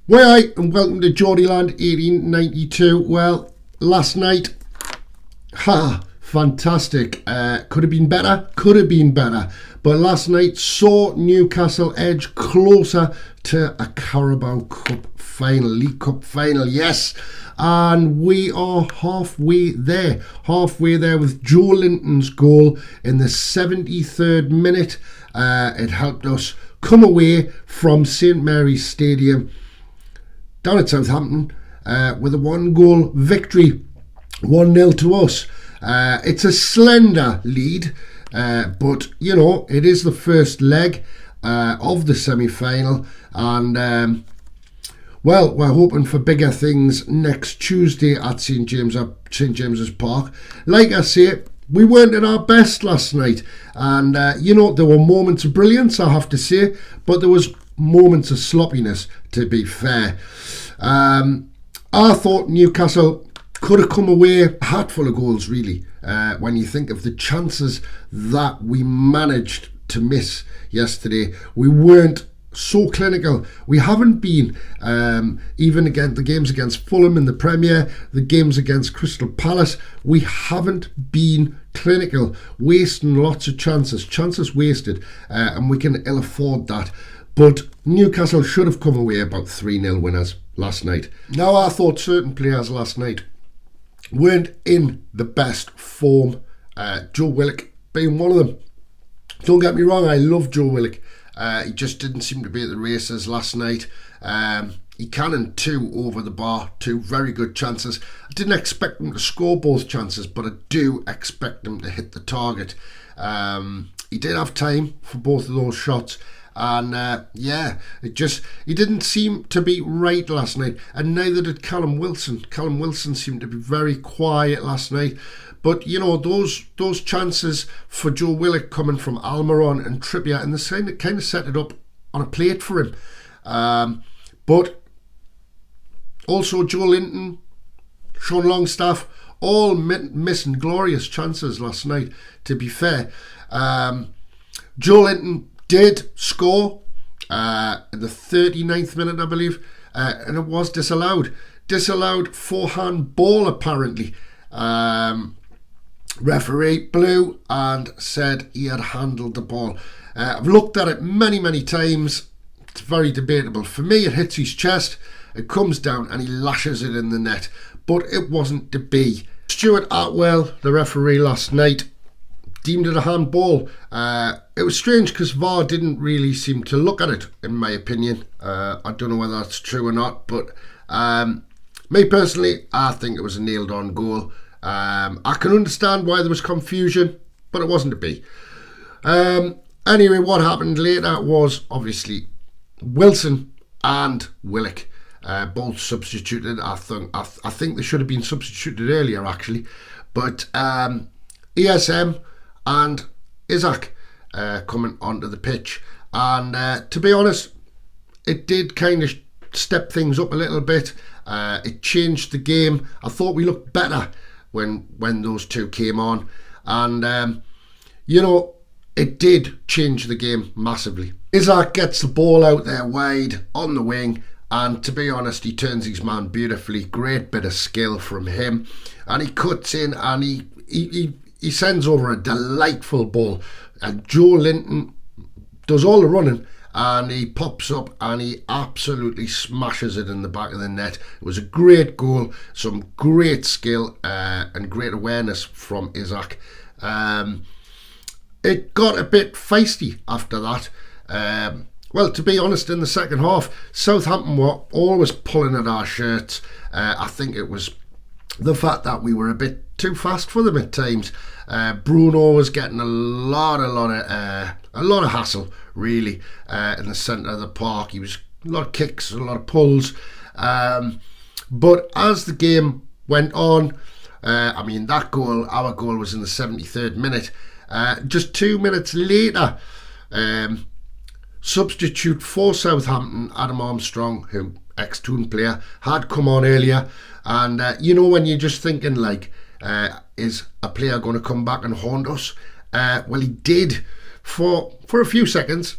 Well, and welcome to Geordieland 1892. Well, last night, fantastic. Could have been better. But last night saw Newcastle edge closer to a Carabao Cup final, League Cup final, yes. And we are halfway there with Joelinton's goal in the 73rd minute. It helped us come away from St Mary's Stadium down at Southampton with a 1-goal victory, 1-0 to us. It's a slender lead, but you know, it is the first leg of the semi-final, and well, we're hoping for bigger things next Tuesday at St James's Park. Like I say, we weren't at our best last night, and you know, there were moments of brilliance, I have to say, but there was moments of sloppiness, to be fair. I thought Newcastle could have come away a hatful of goals, really, when you think of the chances that we managed to miss yesterday. We weren't so clinical. We haven't been, even against the games against Fulham in the Premier, the games against Crystal Palace, we haven't been clinical, wasting lots of chances wasted, and we can ill afford that. But Newcastle should have come away about 3-0 winners last night. Now, I thought certain players last night weren't in the best form, Joe Willock being one of them. Don't get me wrong, I love Joe Willock. He just didn't seem to be at the races last night. He cannoned 2 over the bar, 2 very good chances. I didn't expect him to score both chances, but I do expect him to hit the target. He did have time for both of those shots. And yeah, he didn't seem to be right last night, and neither did Callum Wilson. Callum Wilson seemed to be very quiet last night. But you know, those chances for Joe Willock coming from Almiron and Trippier, and the kind of set it up on a plate for him. But also Joelinton, Sean Longstaff, all missing glorious chances last night, to be fair. Joelinton did score in the 39th minute, I believe, and it was disallowed. Disallowed forehand ball, apparently. Referee blew and said he had handled the ball. I've looked at it many times. It's very debatable. For me, it hits his chest, it comes down and he lashes it in the net. But it wasn't to be. Stuart Atwell, the referee last night, deemed it a handball. It was strange because VAR didn't really seem to look at it, in my opinion. I don't know whether that's true or not, but me personally, I think it was a nailed on goal. I can understand why there was confusion, but it wasn't to be. Anyway, what happened later was obviously Wilson and Willock both substituted. I think they should have been substituted earlier, actually, but ESM and Isaac coming onto the pitch, and to be honest, it did kind of step things up a little bit. It changed the game. I thought we looked better when those two came on, and you know, it did change the game massively. Isaac gets the ball out there wide on the wing, and to be honest, he turns his man beautifully. Great bit of skill from him, and he cuts in and he sends over a delightful ball, and Joelinton does all the running, and he pops up and he absolutely smashes it in the back of the net. It was a great goal, some great skill and great awareness from Isaac. It got a bit feisty after that. Well, to be honest, in the second half, Southampton were always pulling at our shirts. I think it was the fact that we were a bit too fast for them at times. Bruno was getting a lot of hassle, really, in the centre of the park. He was a lot of kicks, a lot of pulls. But as the game went on, I mean, our goal was in the 73rd minute. Just 2 minutes later, substitute for Southampton, Adam Armstrong, who ex-Toon player, had come on earlier, and you know, when you're just thinking like, is a player going to come back and haunt us? Well, he did for a few seconds.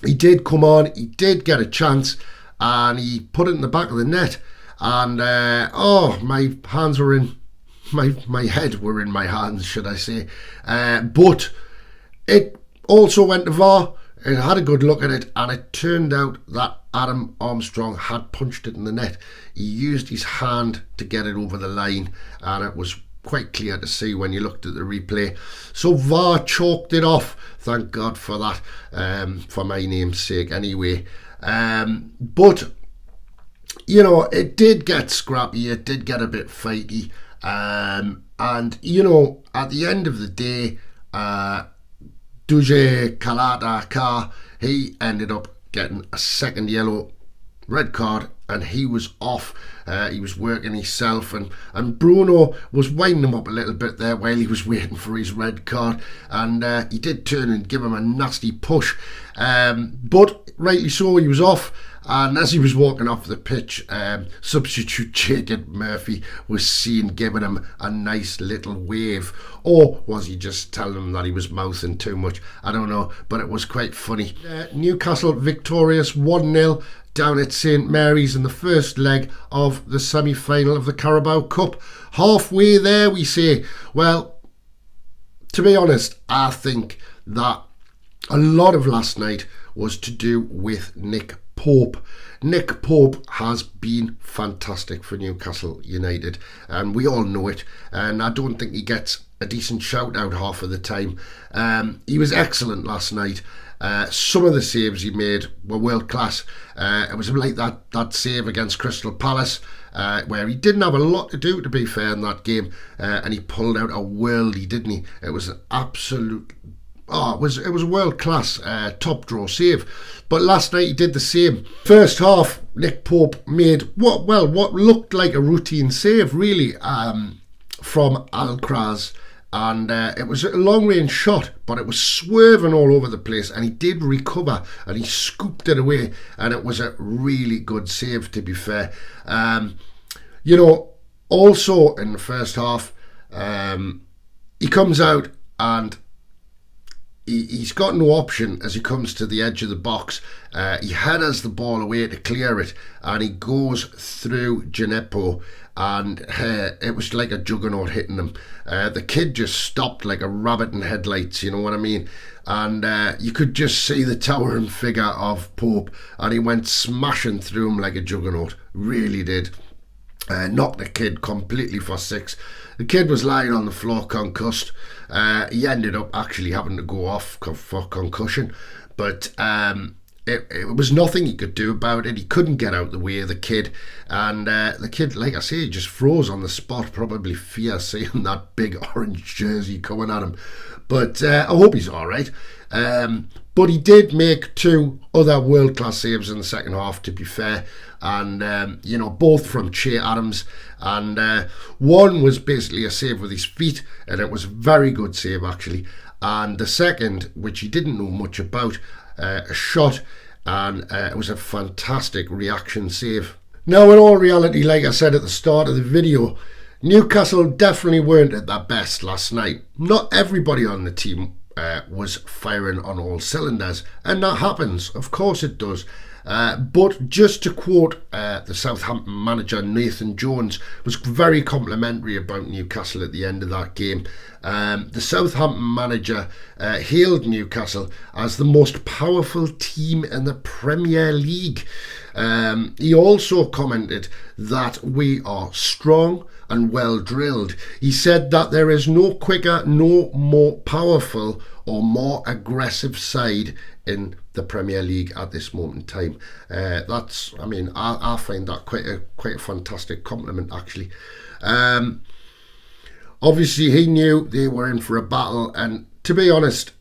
He did come on, he did get a chance, and he put it in the back of the net, and oh, my hands were in, my head were in my hands, should I say. But it also went to VAR. It had a good look at it, and it turned out that Adam Armstrong had punched it in the net. He used his hand to get it over the line, and it was quite clear to see when you looked at the replay. So VAR chalked it off. Thank God for that, for my name's sake anyway. But, you know, it did get scrappy, it did get a bit fighty. And, you know, at the end of the day, Duje Kalata, he ended up getting a second yellow, red card, and he was off. He was working himself, and Bruno was winding him up a little bit there while he was waiting for his red card, and he did turn and give him a nasty push, but rightly so, he was off. And as he was walking off the pitch, substitute Jacob Murphy was seen giving him a nice little wave. Or was he just telling him that he was mouthing too much? I don't know, but it was quite funny. Newcastle victorious 1-0 down at St Mary's in the first leg of the semi-final of the Carabao Cup. Halfway there, we say. Well, to be honest, I think that a lot of last night was to do with Nick Pope. Nick Pope has been fantastic for Newcastle United, and we all know it, and I don't think he gets a decent shout out half of the time. He was excellent last night. Some of the saves he made were world class. It was like that save against Crystal Palace, where he didn't have a lot to do, to be fair, in that game, and he pulled out a worldie, didn't he? It was an absolute... Oh, it was a world-class top draw save. But last night he did the same. First half, Nick Pope made what looked like a routine save, really, from Alcaraz. And it was a long-range shot, but it was swerving all over the place. And he did recover, and he scooped it away. And it was a really good save, to be fair. You know, also in the first half, he comes out and... He's got no option as he comes to the edge of the box. He headers the ball away to clear it, and he goes through Gineppo, and it was like a juggernaut hitting him. The kid just stopped like a rabbit in headlights, you know what I mean? And you could just see the towering figure of Pope, and he went smashing through him like a juggernaut. Really did. Knocked the kid completely for six. The kid was lying on the floor concussed. He ended up actually having to go off for concussion, but it was nothing he could do about it. He couldn't get out the way of the kid, and the kid, like I say, just froze on the spot, probably fear seeing that big orange jersey coming at him. But I hope he's all right. But he did make two other world-class saves in the second half, to be fair, and you know, both from Che Adams, and one was basically a save with his feet, and it was a very good save actually, and the second, which he didn't know much about, a shot, and it was a fantastic reaction save. Now, in all reality, like I said at the start of the video, Newcastle definitely weren't at their best last night. Not everybody on the team was firing on all cylinders, and that happens, of course it does. But just to quote the Southampton manager Nathan Jones, was very complimentary about Newcastle at the end of that game. The Southampton manager hailed Newcastle as the most powerful team in the Premier League. He also commented that we are strong and well drilled. He said that there is no quicker, no more powerful or more aggressive side in the Premier League at this moment in time. That's, I mean, I find that quite a fantastic compliment actually. Obviously he knew they were in for a battle, and to be honest,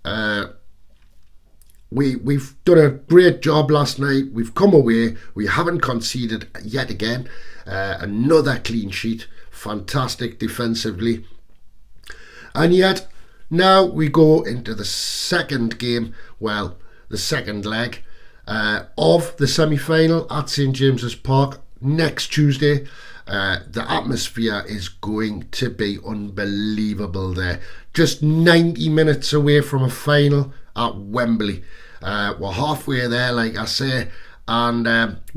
we've done a great job last night. We've come away, we haven't conceded yet again. Another clean sheet, fantastic defensively, and yet now we go into the second game, well, the second leg of the semi-final at St James's Park next Tuesday. The atmosphere is going to be unbelievable there. Just 90 minutes away from a final at Wembley. We're halfway there, like I say, and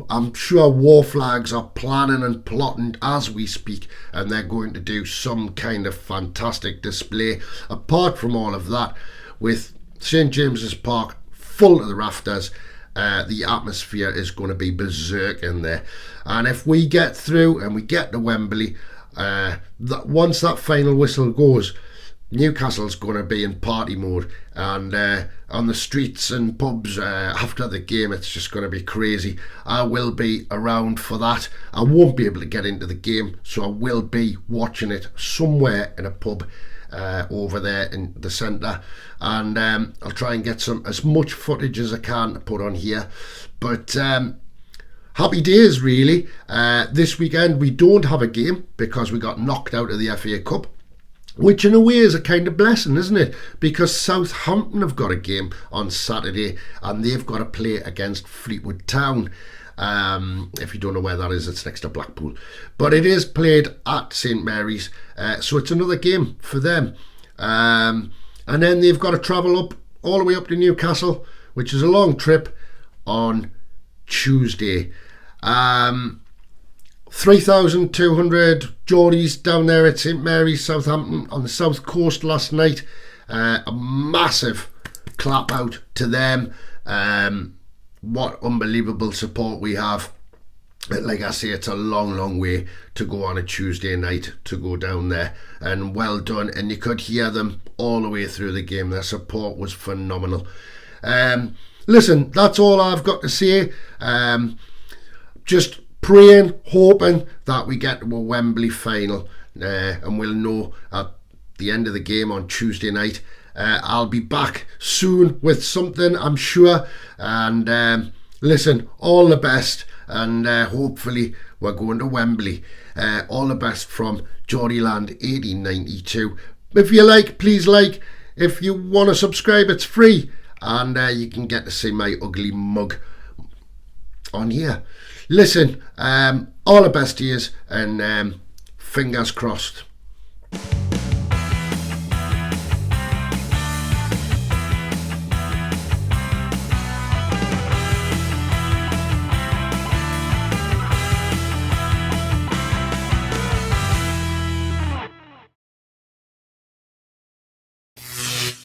I'm sure War Flags are planning and plotting as we speak, and they're going to do some kind of fantastic display. Apart from all of that, with St James's Park full to the rafters, the atmosphere is going to be berserk in there. And if we get through and we get to Wembley, once that final whistle goes, Newcastle's going to be in party mode, and on the streets and pubs after the game, it's just going to be crazy. I will be around for that. I won't be able to get into the game, so I will be watching it somewhere in a pub over there in the centre, and I'll try and get as much footage as I can to put on here. But happy days really. This weekend we don't have a game because we got knocked out of the FA Cup, which in a way is a kind of blessing, isn't it? Because Southampton have got a game on Saturday and they've got to play against Fleetwood Town. If you don't know where that is, it's next to Blackpool. But it is played at St Mary's, so it's another game for them. And then they've got to travel up all the way up to Newcastle, which is a long trip, on Tuesday. 3,200 Geordies down there at St Mary's, Southampton, on the south coast last night. A massive clap out to them. What unbelievable support we have. Like I say, it's a long way to go on a Tuesday night to go down there, and well done. And you could hear them all the way through the game. Their support was phenomenal. Listen, that's all I've got to say. Just praying, hoping that we get to a Wembley final, and we'll know at the end of the game on Tuesday night. I'll be back soon with something, I'm sure. And listen, all the best, and hopefully we're going to Wembley. All the best from Geordieland 1892. If you like, please like. If you want to subscribe, it's free, and you can get to see my ugly mug on here. Listen, all the best to yous, and fingers crossed.